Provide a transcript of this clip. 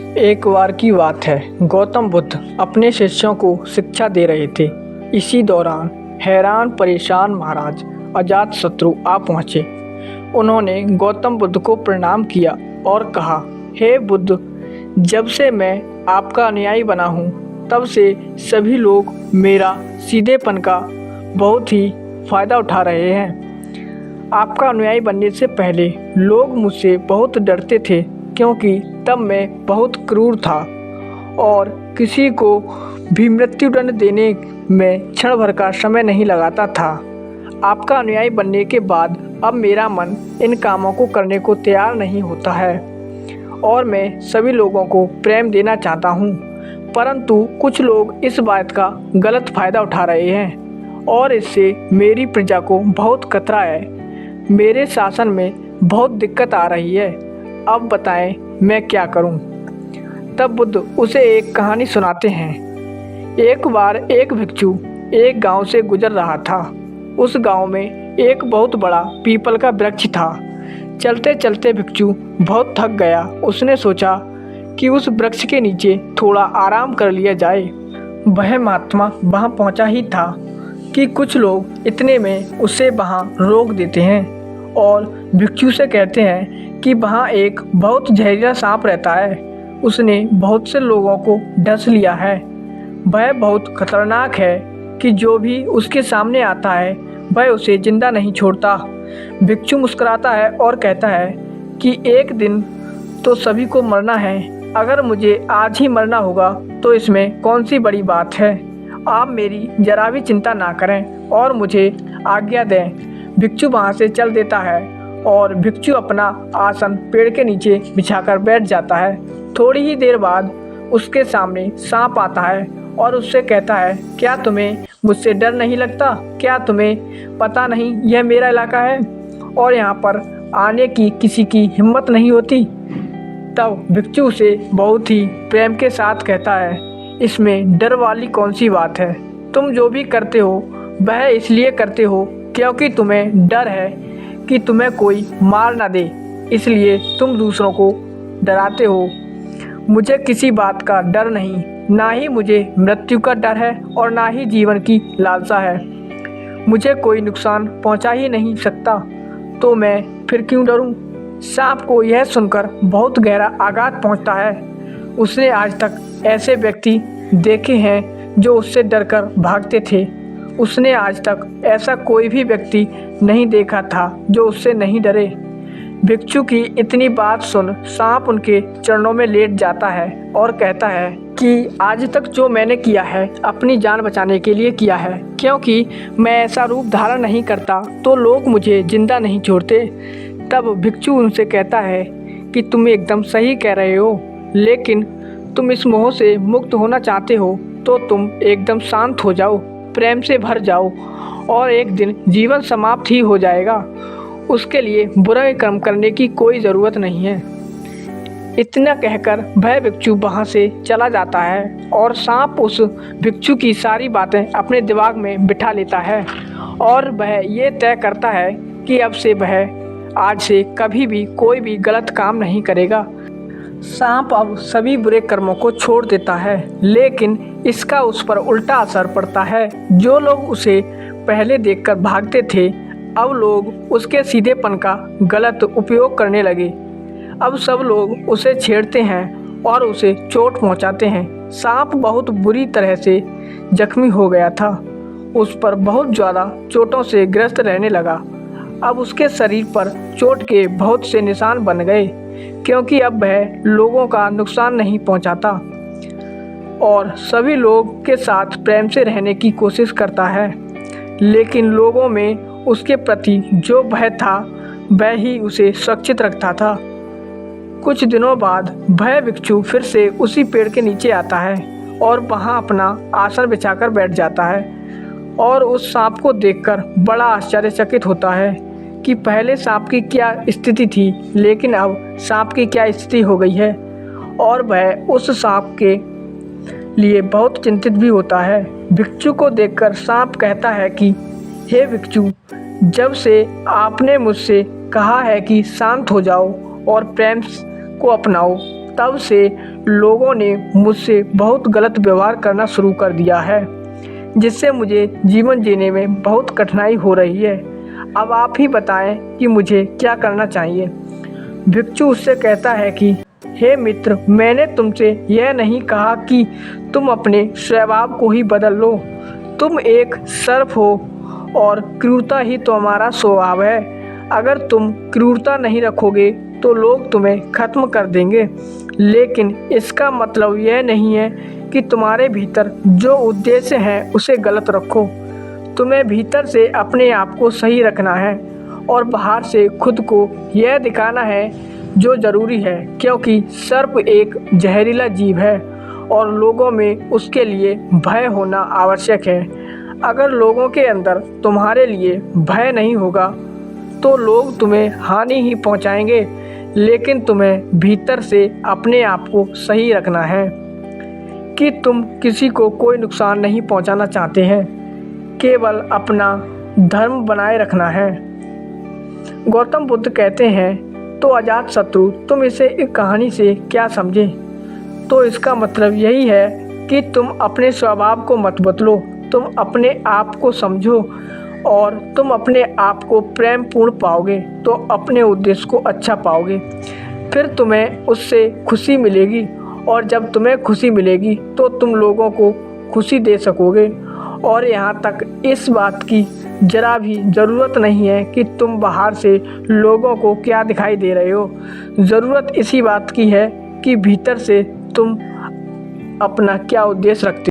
एक बार की बात है, गौतम बुद्ध अपने शिष्यों को शिक्षा दे रहे थे। इसी दौरान हैरान परेशान महाराज अजातशत्रु आ पहुँचे। उन्होंने गौतम बुद्ध को प्रणाम किया और कहा, हे बुद्ध, जब से मैं आपका अनुयायी बना हूँ तब से सभी लोग मेरा सीधेपन का बहुत ही फायदा उठा रहे हैं। आपका अनुयायी बनने से पहले लोग मुझसे बहुत डरते थे, क्योंकि तब मैं बहुत क्रूर था और किसी को भी मृत्युदंड देने में क्षण भर का समय नहीं लगाता था। आपका अनुयायी बनने के बाद अब मेरा मन इन कामों को करने को तैयार नहीं होता है और मैं सभी लोगों को प्रेम देना चाहता हूँ, परंतु कुछ लोग इस बात का गलत फायदा उठा रहे हैं और इससे मेरी प्रजा को बहुत खतरा है। मेरे शासन में बहुत दिक्कत आ रही है। अब बताएं मैं क्या करूं? तब बुद्ध उसे एक कहानी सुनाते हैं। एक बार एक भिक्षु एक गांव से गुजर रहा था। उस गांव में एक बहुत बड़ा पीपल का वृक्ष था। चलते चलते भिक्षु बहुत थक गया। उसने सोचा कि उस वृक्ष के नीचे थोड़ा आराम कर लिया जाए। वह महात्मा वहां पहुंचा ही था कि कुछ लोग इतने में उसे वहां रोक देते हैं और भिक्षु से कहते हैं कि वहाँ एक बहुत जहरीला सांप रहता है। उसने बहुत से लोगों को डस लिया है। वह बहुत खतरनाक है कि जो भी उसके सामने आता है वह उसे जिंदा नहीं छोड़ता। भिक्षु मुस्कुराता है और कहता है कि एक दिन तो सभी को मरना है। अगर मुझे आज ही मरना होगा तो इसमें कौन सी बड़ी बात है। आप मेरी जरा भी चिंता ना करें और मुझे आज्ञा दें। भिक्षु वहाँ से चल देता है और भिक्षु अपना आसन पेड़ के नीचे बिछाकर बैठ जाता है। थोड़ी ही देर बाद उसके सामने सांप आता है और उससे कहता है, क्या तुम्हें मुझसे डर नहीं लगता? क्या तुम्हें पता नहीं यह मेरा इलाका है और यहाँ पर आने की किसी की हिम्मत नहीं होती? तब भिक्षु उसे बहुत ही प्रेम के साथ कहता है, इसमें डर वाली कौन सी बात है? तुम जो भी करते हो वह इसलिए करते हो क्योंकि तुम्हें डर है कि तुम्हें कोई मार ना दे, इसलिए तुम दूसरों को डराते हो। मुझे किसी बात का डर नहीं, ना ही मुझे मृत्यु का डर है और ना ही जीवन की लालसा है। मुझे कोई नुकसान पहुंचा ही नहीं सकता, तो मैं फिर क्यों डरूं? सांप को यह सुनकर बहुत गहरा आघात पहुंचता है। उसने आज तक ऐसे व्यक्ति देखे हैं जो उससे डरकर भागते थे। उसने आज तक ऐसा कोई भी व्यक्ति नहीं देखा था जो उससे नहीं डरे। भिक्षु की इतनी बात सुन सांप उनके चरणों में लेट जाता है और कहता है कि आज तक जो मैंने किया है अपनी जान बचाने के लिए किया है, क्योंकि मैं ऐसा रूप धारण नहीं करता तो लोग मुझे जिंदा नहीं छोड़ते। तब भिक्षु उनसे कहता है कि तुम एकदम सही कह रहे हो, लेकिन तुम इस मोह से मुक्त होना चाहते हो तो तुम एकदम शांत हो जाओ, प्रेम से भर जाओ और एक दिन जीवन समाप्त ही हो जाएगा। उसके लिए बुरे कर्म करने की कोई ज़रूरत नहीं है। इतना कहकर वह भिक्षु वहाँ से चला जाता है और सांप उस भिक्षु की सारी बातें अपने दिमाग में बिठा लेता है और वह ये तय करता है कि अब से वह आज से कभी भी कोई भी गलत काम नहीं करेगा। सांप अब सभी बुरे कर्मों को छोड़ देता है, लेकिन इसका उस पर उल्टा असर पड़ता है। जो लोग उसे पहले देखकर भागते थे, अब लोग उसके सीधेपन का गलत उपयोग करने लगे। अब सब लोग उसे छेड़ते हैं और उसे चोट पहुंचाते हैं। सांप बहुत बुरी तरह से जख्मी हो गया था। उस पर बहुत ज़्यादा चोटों से ग्रस्त रहने लगा। अब उसके शरीर पर चोट के बहुत से निशान बन गए, क्योंकि अब वह लोगों का नुकसान नहीं पहुंचाता और सभी लोग के साथ प्रेम से रहने की कोशिश करता है। लेकिन लोगों में उसके प्रति जो भय था वह ही उसे सुरक्षित रखता था। कुछ दिनों बाद वह भिक्षु फिर से उसी पेड़ के नीचे आता है और वहां अपना आसन बिछाकर बैठ जाता है और उस सांप को देखकर बड़ा आश्चर्यचकित होता है कि पहले सांप की क्या स्थिति थी, लेकिन अब सांप की क्या स्थिति हो गई है। और वह उस सांप के लिए बहुत चिंतित भी होता है। भिक्षु को देखकर सांप कहता है कि हे भिक्षु, जब से आपने मुझसे कहा है कि शांत हो जाओ और प्रेम को अपनाओ, तब से लोगों ने मुझसे बहुत गलत व्यवहार करना शुरू कर दिया है, जिससे मुझे जीवन जीने में बहुत कठिनाई हो रही है। अब आप ही बताएं कि मुझे क्या करना चाहिए। भिक्षु उससे कहता है कि हे मित्र, मैंने तुमसे यह नहीं कहा कि तुम अपने स्वभाव को ही बदल लो। तुम एक सर्प हो और क्रूरता ही तुम्हारा स्वभाव है। अगर तुम क्रूरता नहीं रखोगे तो लोग तुम्हें खत्म कर देंगे, लेकिन इसका मतलब यह नहीं है कि तुम्हारे भीतर जो उद्देश्य है उसे गलत रखो। तुम्हें भीतर से अपने आप को सही रखना है और बाहर से खुद को यह दिखाना है जो ज़रूरी है, क्योंकि सर्प एक जहरीला जीव है और लोगों में उसके लिए भय होना आवश्यक है। अगर लोगों के अंदर तुम्हारे लिए भय नहीं होगा तो लोग तुम्हें हानि ही पहुंचाएंगे, लेकिन तुम्हें भीतर से अपने आप को सही रखना है कि तुम किसी को कोई नुकसान नहीं पहुंचाना चाहते हैं, केवल अपना धर्म बनाए रखना है। गौतम बुद्ध कहते हैं, तो अजातशत्रु तुम इसे एक कहानी से क्या समझे? तो इसका मतलब यही है कि तुम अपने स्वभाव को मत बदलो, तुम अपने आप को समझो और तुम अपने आप को प्रेम पूर्ण पाओगे तो अपने उद्देश्य को अच्छा पाओगे। फिर तुम्हें उससे खुशी मिलेगी और जब तुम्हें खुशी मिलेगी तो तुम लोगों को खुशी दे सकोगे। और यहाँ तक इस बात की जरा भी ज़रूरत नहीं है कि तुम बाहर से लोगों को क्या दिखाई दे रहे हो। ज़रूरत इसी बात की है कि भीतर से तुम अपना क्या उद्देश्य रखते हो।